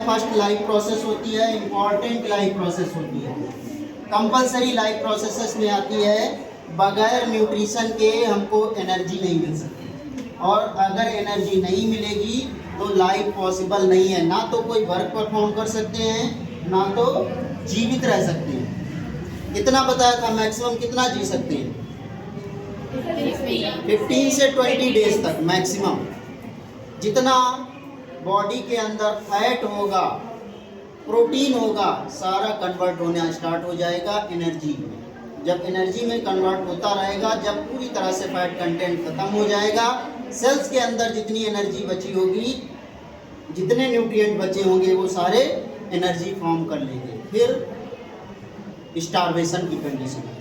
First life process होती है, important life process होती है, कंपलसरी लाइफ प्रोसेसेस में आती है। बगैर न्यूट्रिशन के हमको एनर्जी नहीं मिल सकती, और अगर एनर्जी नहीं मिलेगी तो लाइफ पॉसिबल नहीं है। ना तो कोई वर्क परफॉर्म कर सकते हैं, ना तो जीवित रह सकते हैं। कितना बताया था मैक्सिमम कितना जी सकते हैं? 15 से 20 डेज तक मैक्सिमम। जितना बॉडी के अंदर फैट होगा, प्रोटीन होगा, सारा कन्वर्ट होना स्टार्ट हो जाएगा एनर्जी में। जब एनर्जी में कन्वर्ट होता रहेगा, जब पूरी तरह से फैट कंटेंट खत्म हो जाएगा, सेल्स के अंदर जितनी एनर्जी बची होगी, जितने न्यूट्रिएंट बचे होंगे, वो सारे एनर्जी फॉर्म कर लेंगे। फिर स्टार्वेशन की कंडीशन है,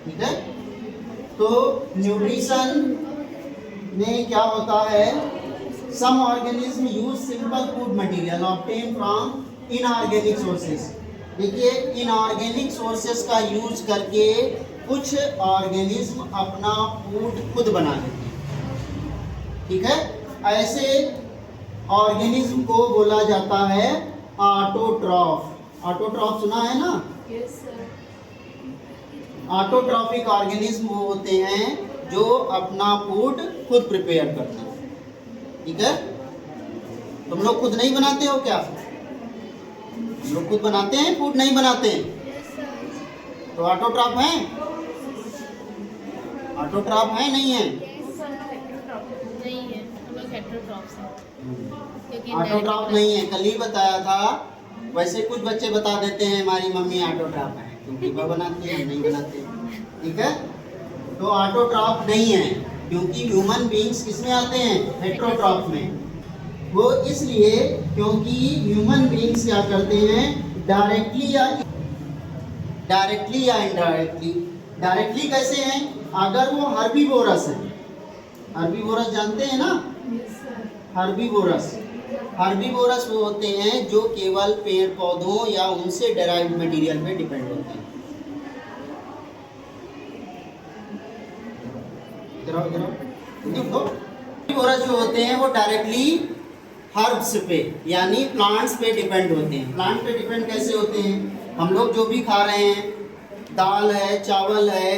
ठीक है। तो न्यूट्रिशन में क्या होता है, some organism use simple food material obtain from inorganic sources. देखिए, इनऑर्गेनिक सोर्सेस का यूज करके कुछ ऑर्गेनिज्म अपना फूड खुद बना लेते हैं, ठीक है। ऐसे ऑर्गेनिज्म को बोला जाता है ऑटोट्रॉफ। ऑटोट्रॉफ सुना है ना? Yes sir. ऑटोट्रॉफिक ऑर्गेनिज्म वो होते हैं जो अपना फूड खुद प्रिपेयर करते हैं, ठीक है। तुम लोग खुद नहीं बनाते हो क्या? तुम लोग खुद बनाते हैं फूड? नहीं बनाते हैं तो ऑटोट्रॉफ हैं? ऑटोट्रॉफ हैं नहीं है? नहीं है, हम लोग हेटेरोट्रॉफ्स हैं। क्योंकि ऑटोट्रॉफ नहीं है, कल ही बताया था। वैसे कुछ बच्चे बता देते हैं हमारी मम्मी ऑटोट्रॉफ है, क्योंकि वह बनाती है, नहीं बनाते, ठीक है। तो ऑटोट्रॉफ नहीं है, क्योंकि ह्यूमन बीइंग्स किसमें आते हैं? हेटेरोट्रॉफ में। वो इसलिए क्योंकि ह्यूमन बीइंग्स क्या करते हैं, डायरेक्टली या इनडायरेक्टली। डायरेक्टली कैसे हैं? अगर वो हर्बीवोरस है, हर्बीवोरस जानते हैं ना? हर्बीवोरस वो होते हैं जो केवल पेड़ पौधों या उनसे डेराइव्ड मटेरियल पे डिपेंड होते हैं। हर्बीवोरस जो होते हैं वो डायरेक्टली हर्ब्स पे यानी प्लांट्स पे डिपेंड होते हैं। प्लांट पे डिपेंड कैसे होते हैं? हम लोग जो भी खा रहे हैं, दाल है, चावल है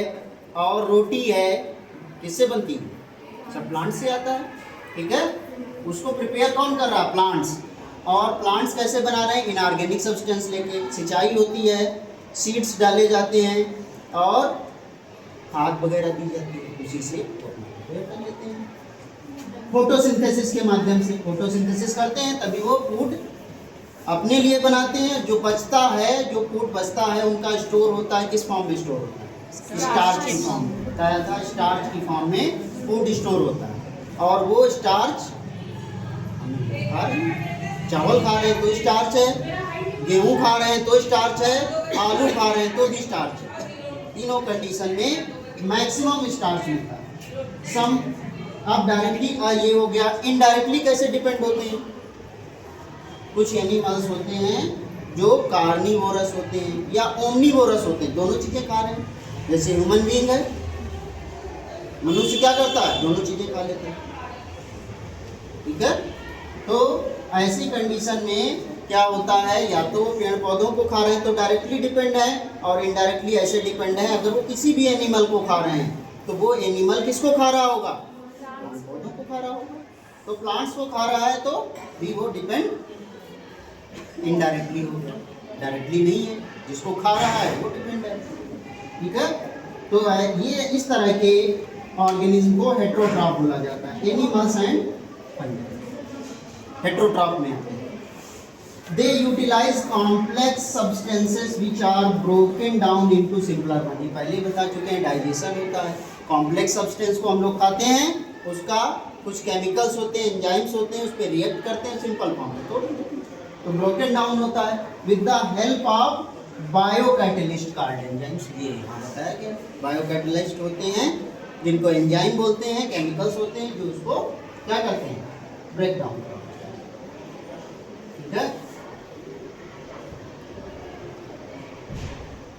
और रोटी है, किससे बनती है? सब प्लांट से आता है, ठीक है। उसको प्रिपेयर कौन कर रहा है? प्लांट्स। और प्लांट्स कैसे बना रहे हैं? इनऑर्गेनिक सब्सटेंस लेके। सिंचाई होती है, सीड्स डाले जाते हैं और खाद वगैरह दी जाती है, उसी से प्रिपेयर कर लेते हैं। फोटोसिंथेसिस के माध्यम से फोटोसिंथेसिस करते हैं, तभी वो फूड अपने लिए बनाते हैं। जो बचता है, जो फूड बचता है, उनका स्टोर होता है। किस फॉर्म में स्टोर होता है? स्टार्च की फॉर्म में। बताया था, स्टार्च की फॉर्म में फूड स्टोर होता है। और वो स्टार्च खा रहे हैं, चावल खा रहे हैं तो स्टार्च है, गेहूँ खा रहे हैं तो स्टार्च है, आलू खा रहे हैं तो भी स्टार्च है। तीनों कंडीशन में मैक्सिमम स्टार्च मिलता है। सम अब डायरेक्टली ये हो गया। इनडायरेक्टली कैसे डिपेंड होते हैं? कुछ एनिमल्स होते हैं जो कार्निवोरस होते हैं या ओमनीवोरस होते हैं, दोनों चीज़ें खा रहे हैं। जैसे ह्यूमन बीइंग है, मनुष्य क्या करता है? दोनों चीज़ें खा लेते हैं, ठीक है। तो ऐसी कंडीशन में क्या होता है, या तो पेड़ पौधों को खा रहे हैं तो डायरेक्टली डिपेंड है, और इनडायरेक्टली ऐसे डिपेंड है अगर वो किसी भी एनिमल को खा रहे हैं तो वो एनिमल किसको खा रहा होगा? पौधों को खा रहा होगा। तो प्लांट्स को खा रहा है तो भी वो डिपेंड इनडायरेक्टली होगा, डायरेक्टली नहीं है। जिसको खा रहा है वो डिपेंड है, ठीक है। तो ये इस तरह के ऑर्गेनिज्म को हेटेरोट्रॉफ बोला जाता है। एनिमल्स एंड फंगी हेटेरोट्रॉफ में आते हैं। They utilise complex substances which are broken down into simpler body. पहले ही बता चुके हैं, डाइजेशन होता है। कॉम्प्लेक्स सब्सटेंस को हम लोग खाते हैं, उसका कुछ केमिकल्स होते हैं, एंजाइम्स होते हैं, उस पर रिएक्ट करते हैं, सिंपल फॉर्म में तो ब्रोकन डाउन होता है with the help of biocatalyst card enzymes. ये यहाँ बताया गया, बायोकैटलिस्ट होते हैं जिनको एंजाइम बोलते हैं, केमिकल्स होते हैं जो उसको क्या करते हैं? ब्रेक डाउन करते हैं, ठीक है।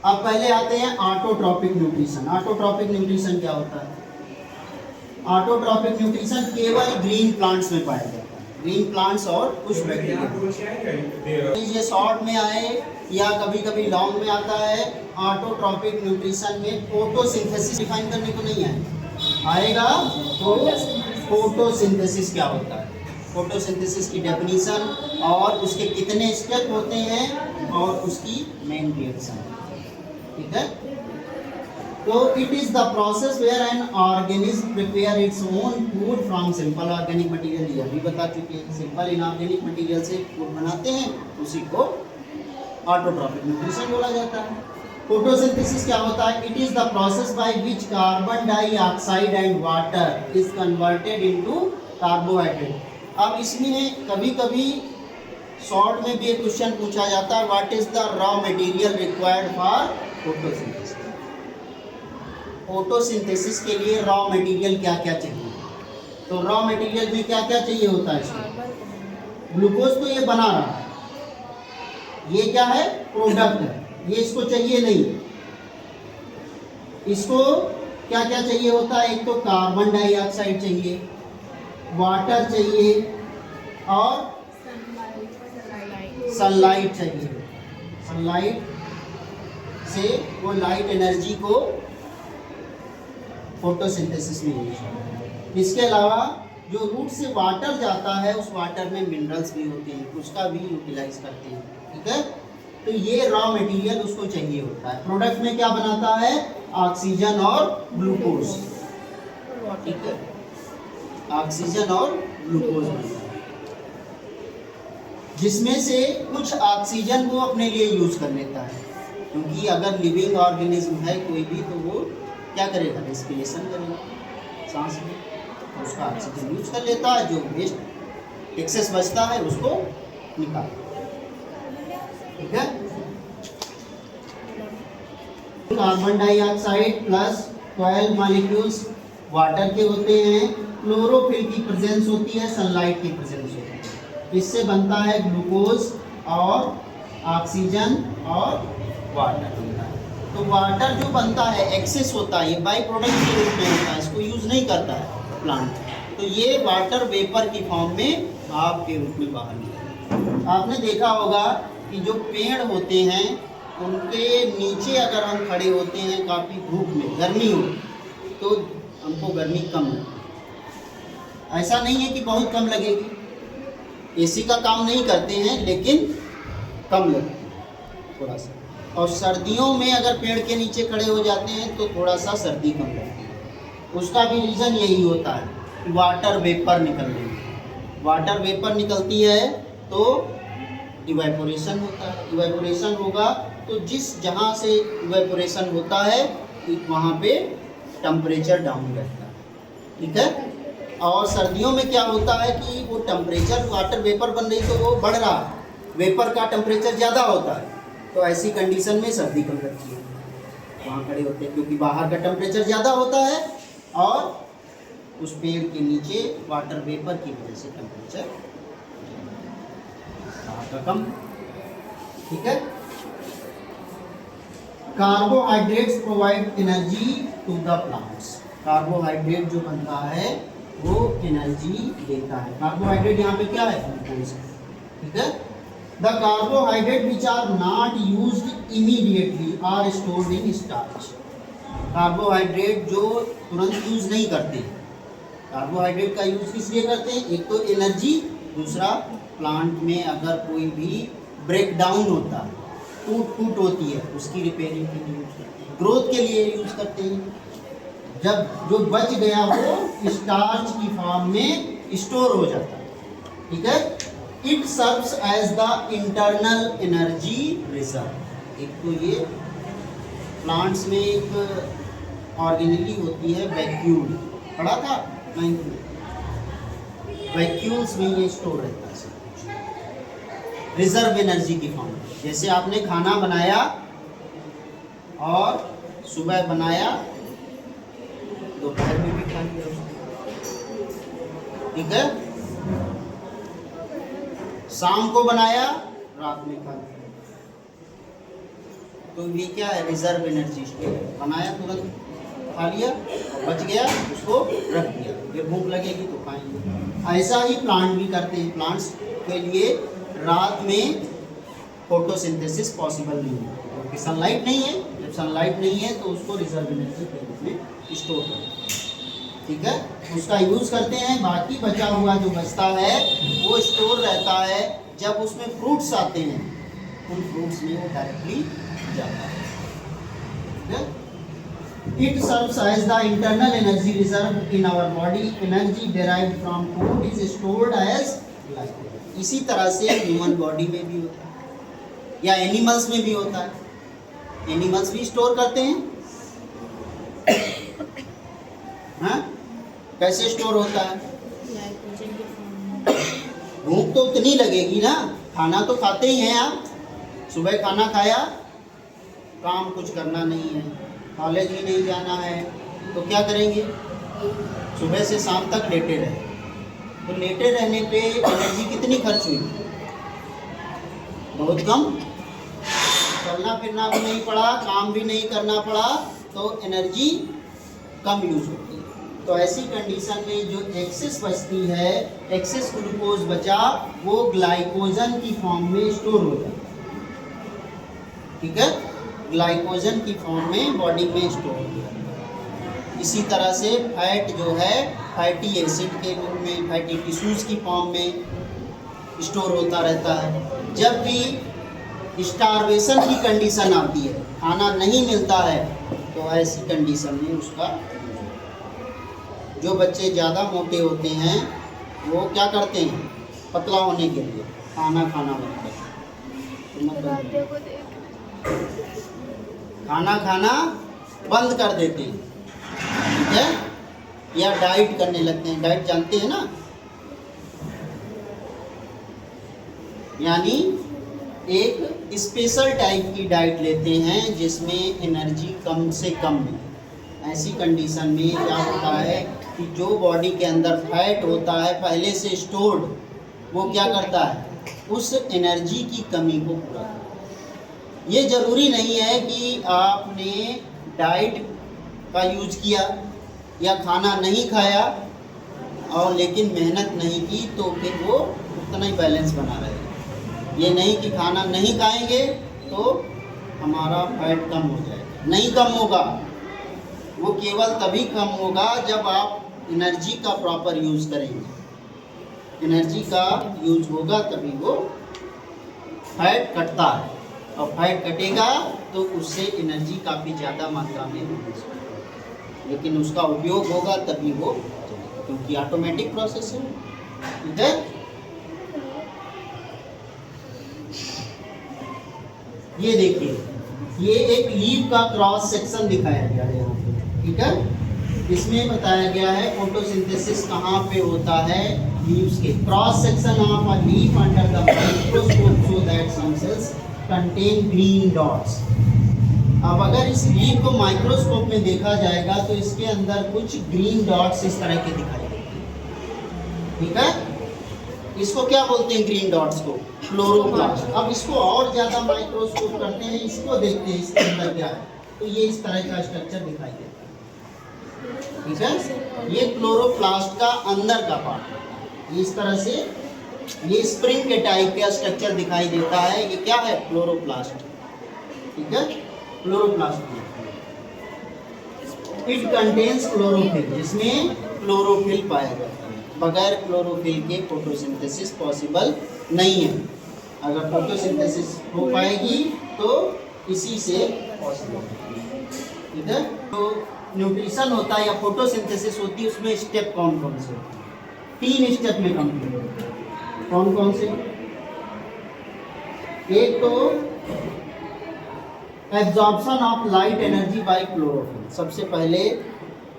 अब पहले आते हैं ऑटोट्रॉपिक न्यूट्रिशन। ऑटोट्रॉपिक न्यूट्रिशन क्या होता है? ऑटोट्रॉपिक न्यूट्रिशन केवल ग्रीन प्लांट्स में पाया जाता है। ग्रीन प्लांट्स और कुछ बैक्टीरिया। ये शॉर्ट में आए या कभी कभी लॉन्ग में आता है, ऑटोट्रॉपिक न्यूट्रिशन में फोटोसिंथेसिस डिफाइन करने को नहीं आएगा। तो फोटोसिंथेसिस क्या होता है, फोटोसिंथेसिस की डेफिनेशन और उसके कितने स्टेप होते हैं और उसकी मेन रिएक्शन, ठीक है। तो it is the process where an organism prepare its own food from simple organic material. ये भी बता चुके हैं, सिंपल इनऑर्गेनिक मटेरियल से फूड बनाते हैं, उसी को ऑटोट्रॉपिक न्यूट्रिशन बोला जाता है। फोटोसिंथेसिस क्या होता है? It is the process by which carbon dioxide and water is converted into carbohydrate. अब इसमें कभी कभी शॉर्ट में भी एक क्वेश्चन पूछा जाता है, what is the raw material required for photosynthesis. Photosynthesis के लिए रॉ मटेरियल क्या क्या चाहिए? तो रॉ मटेरियल में क्या क्या चाहिए होता है इसमें? ग्लूकोज तो ये बना रहा है, ये क्या है? प्रोडक्ट है, ये इसको चाहिए नहीं। इसको क्या क्या चाहिए होता है? एक तो कार्बन डाइऑक्साइड चाहिए, वाटर चाहिए और सनलाइट चाहिए। सनलाइट से वो लाइट एनर्जी को फोटोसिंथेसिस में यूज होता है। इसके अलावा जो रूट से वाटर जाता है, उस वाटर में मिनरल्स भी होते हैं, उसका भी यूटिलाइज करते हैं, ठीक है। तो ये रॉ मटेरियल उसको चाहिए होता है। प्रोडक्ट में क्या बनाता है? ऑक्सीजन और ग्लूकोज, ठीक है, ऑक्सीजन और ग्लूकोज बनता है, जिसमें से कुछ ऑक्सीजन वो अपने लिए यूज कर लेता है, क्योंकि अगर लिविंग ऑर्गेनिज्म है कोई भी, तो वो क्या करेगा? रेस्पिरेशन करेगा, सांस में, तो उसका ऑक्सीजन यूज कर लेता है, जो वेस्ट एक्सेस बचता है उसको निकाल, ठीक है। Carbon dioxide plus 12 molecules water के होते हैं, क्लोरोफिल की प्रेजेंस होती है, सनलाइट की प्रेजेंस होती है, इससे बनता है ग्लूकोज और ऑक्सीजन और वाटर बनता है। तो वाटर जो बनता है एक्सेस होता है, ये बाई प्रोडक्ट के रूप में होता है, इसको यूज नहीं करता है प्लांट, तो ये वाटर वेपर की फॉर्म में भाप के रूप में बाहर निकलता है। आपने देखा होगा कि जो पेड़ होते हैं उनके नीचे अगर हम खड़े होते हैं काफ़ी धूप में, गर्मी हो, तो हमको गर्मी कम लगती। ऐसा नहीं है कि बहुत कम लगेगी, एसी का काम नहीं करते हैं, लेकिन कम लगती है थोड़ा सा। और सर्दियों में अगर पेड़ के नीचे खड़े हो जाते हैं तो थोड़ा सा सर्दी कम लगती है। उसका भी रीज़न यही होता है, वाटर वेपर निकलने में। वाटर वेपर निकलती है तो इवेपोरेशन होता है, इवेपोरेशन होगा तो जिस जहाँ से इवेपोरेशन होता है वहाँ पे टेम्परेचर डाउन रहता है, ठीक है। और सर्दियों में क्या होता है कि वो टेम्परेचर, वाटर वेपर बन रही तो वो बढ़ रहा है, वेपर का टेम्परेचर ज़्यादा होता है, तो ऐसी कंडीशन में सर्दी कम लगती है, वहाँ खड़े होते हैं, क्योंकि बाहर का टेम्परेचर ज़्यादा होता है और उस पेड़ के नीचे वाटर वेपर की वजह से टेम्परेचर बाहर का कम, ठीक है। Carbohydrates provide energy to the plants. Carbohydrate जो बनता है वो एनर्जी देता है। कार्बोहाइड्रेट यहाँ पे क्या है? ग्लूकोज, ठीक है। The carbohydrate which are not used immediately are stored in starch. Carbohydrate जो तुरंत यूज नहीं करते, कार्बोहाइड्रेट का यूज किस लिए करते हैं? एक तो एनर्जी, दूसरा प्लांट में अगर कोई भी ब्रेक डाउन होता है, टूट होती है, उसकी रिपेयरिंग के लिए यूज करते हैं, ग्रोथ के लिए यूज करते हैं। जब जो बच गया वो स्टार्च की फॉर्म में स्टोर हो जाता है, ठीक है। It serves as the internal energy reserve. एक तो ये प्लांट्स में एक ऑर्गेनिली होती है वैक्यूल, पढ़ा था नाइन्थ में, वैक्यूल्स में ये स्टोर रहता है रिजर्व एनर्जी की फॉर्म। जैसे आपने खाना बनाया और सुबह बनाया, दोपहर में भी खा लिया, ठीक है, शाम को बनाया, रात में खा लिया, तो ये क्या है? Reserve energy store. बनाया तुरंत खा लिया और बच गया उसको रख दिया, फिर भूख लगेगी तो खाएंगे। ऐसा ही प्लांट भी करते हैं। प्लांट्स के लिए रात में फोटोसिंथेसिस पॉसिबल नहीं है क्योंकि सनलाइट नहीं है। जब सनलाइट नहीं है तो उसको रिजर्व एनर्जी के रूप में स्टोर करते हैं, ठीक है, उसका यूज़ करते हैं। बाकी बचा हुआ जो बचता है वो स्टोर रहता है। जब उसमें फ्रूट्स आते हैं उन फ्रूट्स में वो डायरेक्टली जाता है, ठीक है। It serves as the internal energy reserve in our body. Energy derived from food is stored as glycogen. इसी तरह से ह्यूमन बॉडी में भी होता है या एनिमल्स में भी होता है। एनिमल्स भी स्टोर करते हैं। हाँ, कैसे स्टोर होता है? ग्लाइकोजन के फॉर्म में। भूख तो उतनी लगेगी ना, खाना तो खाते ही हैं आप। सुबह खाना खाया, काम कुछ करना नहीं है, कॉलेज ही नहीं जाना है, तो क्या करेंगे? सुबह से शाम तक लेटे रहे। तो लेटे रहने पे एनर्जी कितनी खर्च हुई? बहुत कम। चलना फिरना भी नहीं पड़ा, काम भी नहीं करना पड़ा, तो एनर्जी कम यूज होती है। तो ऐसी कंडीशन में जो एक्सेस बचती है, एक्सेस ग्लूकोज बचा, वो ग्लाइकोजन की फॉर्म में स्टोर हो जाता है, ठीक है। ग्लाइकोजन की फॉर्म में बॉडी में स्टोर हो जाता है। इसी तरह से फैट जो है फैटी एसिड के रूप में, फैटी टिश्यूज़ की फॉर्म में स्टोर होता रहता है। जब भी स्टारवेशन की कंडीशन आती है, खाना नहीं मिलता है, तो ऐसी कंडीशन में उसका, जो बच्चे ज़्यादा मोटे होते हैं वो क्या करते हैं पतला होने के लिए? खाना खाना बनता है, खाना खाना बंद कर देते हैं, ठीक है, या डाइट करने लगते हैं। डाइट जानते हैं ना, यानी एक स्पेशल टाइप की डाइट लेते हैं जिसमें एनर्जी कम से कम मिले। ऐसी कंडीशन में क्या होता है कि जो बॉडी के अंदर फैट होता है पहले से स्टोर्ड, वो क्या करता है? उस एनर्जी की कमी को पूरा करता है। ये ज़रूरी नहीं है कि आपने डाइट का यूज किया या खाना नहीं खाया और लेकिन मेहनत नहीं की तो फिर वो उतना ही बैलेंस बना रहेगा। ये नहीं कि खाना नहीं खाएंगे तो हमारा फैट कम हो जाएगा, नहीं कम होगा। वो केवल तभी कम होगा जब आप एनर्जी का प्रॉपर यूज़ करेंगे। एनर्जी का यूज होगा तभी वो फैट कटता है, और फैट कटेगा तो उससे एनर्जी काफ़ी ज़्यादा मात्रा में होगी, लेकिन उसका उपयोग होगा तभी वो, क्योंकि ऑटोमेटिक प्रोसेस है, ठीक है। ये देखिए, ये एक लीफ का क्रॉस सेक्शन दिखाया गया है यहाँ पे, ठीक है। इसमें बताया गया है फोटोसिंथेसिस कहाँ पे होता है? लीव्स के cross section of a leaf under the microscope so that some cells contain green dots. अब अगर इस लीफ को माइक्रोस्कोप में देखा जाएगा तो इसके अंदर कुछ ग्रीन डॉट्स इस तरह के दिखाई देते हैं, ठीक है। इसको क्या बोलते हैं? ग्रीन डॉट्स को क्लोरोप्लास्ट। अब इसको और ज़्यादा माइक्रोस्कोप करते हैं, इसको देखते हैं इसके अंदर क्या है, तो ये इस तरह का स्ट्रक्चर दिखाई देता है, ठीक है। ये क्लोरोप्लास्ट का अंदर का पार्ट है। इस तरह से ये स्प्रिंग के टाइप का स्ट्रक्चर दिखाई देता है। ये क्या है? क्लोरोप्लास्ट, ठीक है, क्लोरोप्लास्ट। इट कंटेन्स क्लोरोफिल, जिसमें क्लोरोफिल पाया जाता है। बगैर क्लोरोफिल के फोटोसिंथेसिस पॉसिबल नहीं है। अगर फोटोसिंथेसिस हो पाएगी तो इसी से पॉसिबल है, ठीक है। तो न्यूट्रिशन होता है या फोटोसिंथेसिस होती है, उसमें स्टेप कौन कौन से होते हैं? 3 स्टेप में कंप्लीट होते हैं। कौन कौन से? एक तो absorption of light energy by chlorophyll. सबसे पहले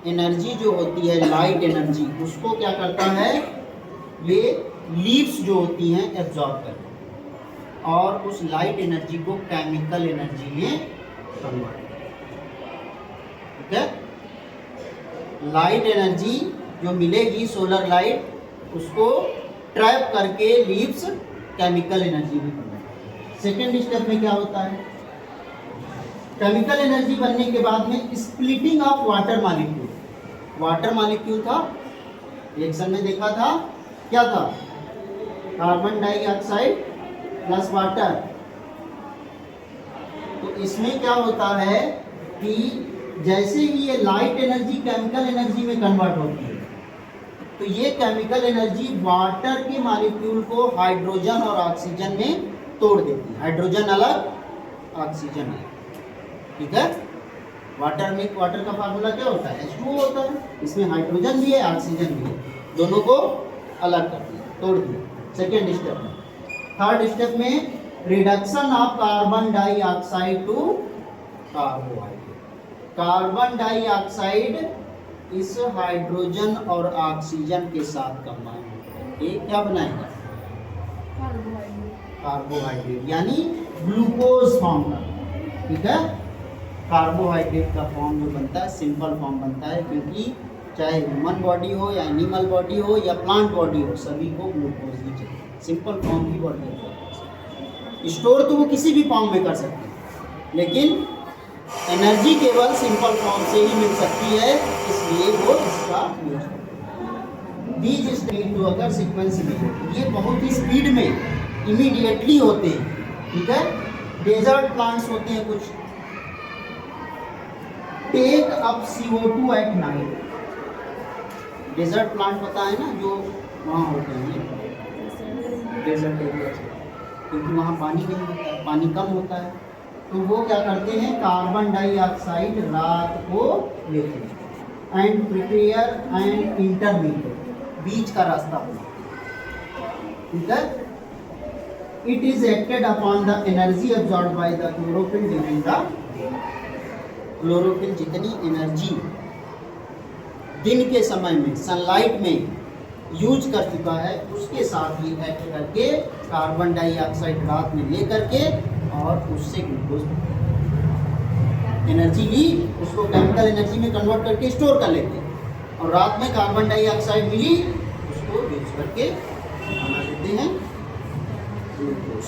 एनर्जी जो होती है लाइट एनर्जी, उसको क्या करता है? ये लीव्स जो होती हैं एब्जॉर्ब करती हैं और उस लाइट एनर्जी को केमिकल एनर्जी में कन्वर्ट करती है, ठीक है। लाइट एनर्जी जो मिलेगी सोलर लाइट, उसको ट्रैप करके लीव्स केमिकल एनर्जी में कन्वर्ट करती है। सेकेंड स्टेप में क्या होता है? केमिकल एनर्जी बनने के बाद में splitting of water molecule. Water molecule था, रिएक्शन में देखा था क्या था, कार्बन डाइऑक्साइड प्लस वाटर। तो इसमें क्या होता है कि जैसे ही ये लाइट एनर्जी केमिकल एनर्जी में कन्वर्ट होती है, तो ये केमिकल एनर्जी वाटर के मॉलिक्यूल को हाइड्रोजन और ऑक्सीजन में तोड़ देती है। हाइड्रोजन अलग, ऑक्सीजन अलग, ठीक है। वाटर में, वाटर का फार्मूला क्या होता है, H2O होता है। इसमें हाइड्रोजन भी है, ऑक्सीजन भी है, दोनों को अलग कर दिया, तोड़ दिया। सेकेंड स्टेप में। थर्ड स्टेप में reduction of carbon dioxide to carbohydrate. Carbon dioxide is hydrogen और ऑक्सीजन के साथ कंबाइन होकर ये क्या बनाएगा, कार्बोहाइड्रेट, यानी ग्लूकोज फॉर्म का, ठीक है। कार्बोहाइड्रेट का फॉर्म जो बनता है सिंपल फॉर्म बनता है, क्योंकि चाहे ह्यूमन बॉडी हो या एनिमल बॉडी हो या प्लांट बॉडी हो, सभी को ग्लूकोज ही चाहिए। सिंपल फॉर्म की बॉडी स्टोर तो वो किसी भी फॉर्म में कर सकते हैं, लेकिन एनर्जी केवल सिंपल फॉर्म से ही मिल सकती है, इसलिए वो इसका यूज करते हैं। बीज स्टेट टू अगर सीक्वेंस में ये बहुत ही स्पीड में इमीडिएटली होते हैं, ठीक है। डेजर्ट प्लांट्स होते हैं कुछ, take up CO2 at night. Desert plant पता है ना, जो वहाँ होते हैं डेजर्ट एरिया, क्योंकि वहाँ पानी नहीं होता है, पानी कम होता है, तो वो क्या करते हैं, कार्बन डाइऑक्साइड रात को लेते हैं एंड प्रिपेयर एंड इंटरमीडिएट, बीच का रास्ता बनाते, ठीक है। It is acted upon the energy absorb by the chlorophyll during the, chlorophyll जितनी एनर्जी दिन के समय में सनलाइट में यूज कर चुका है, उसके साथ ही एक्ट करके कार्बन डाइऑक्साइड रात में ले करके और उससे ग्लूकोज एनर्जी ली, उसको केमिकल एनर्जी में कन्वर्ट करके स्टोर कर लेते हैं, और रात में कार्बन डाइऑक्साइड मिली उसको यूज करके बना देते हैं ग्लूकोज।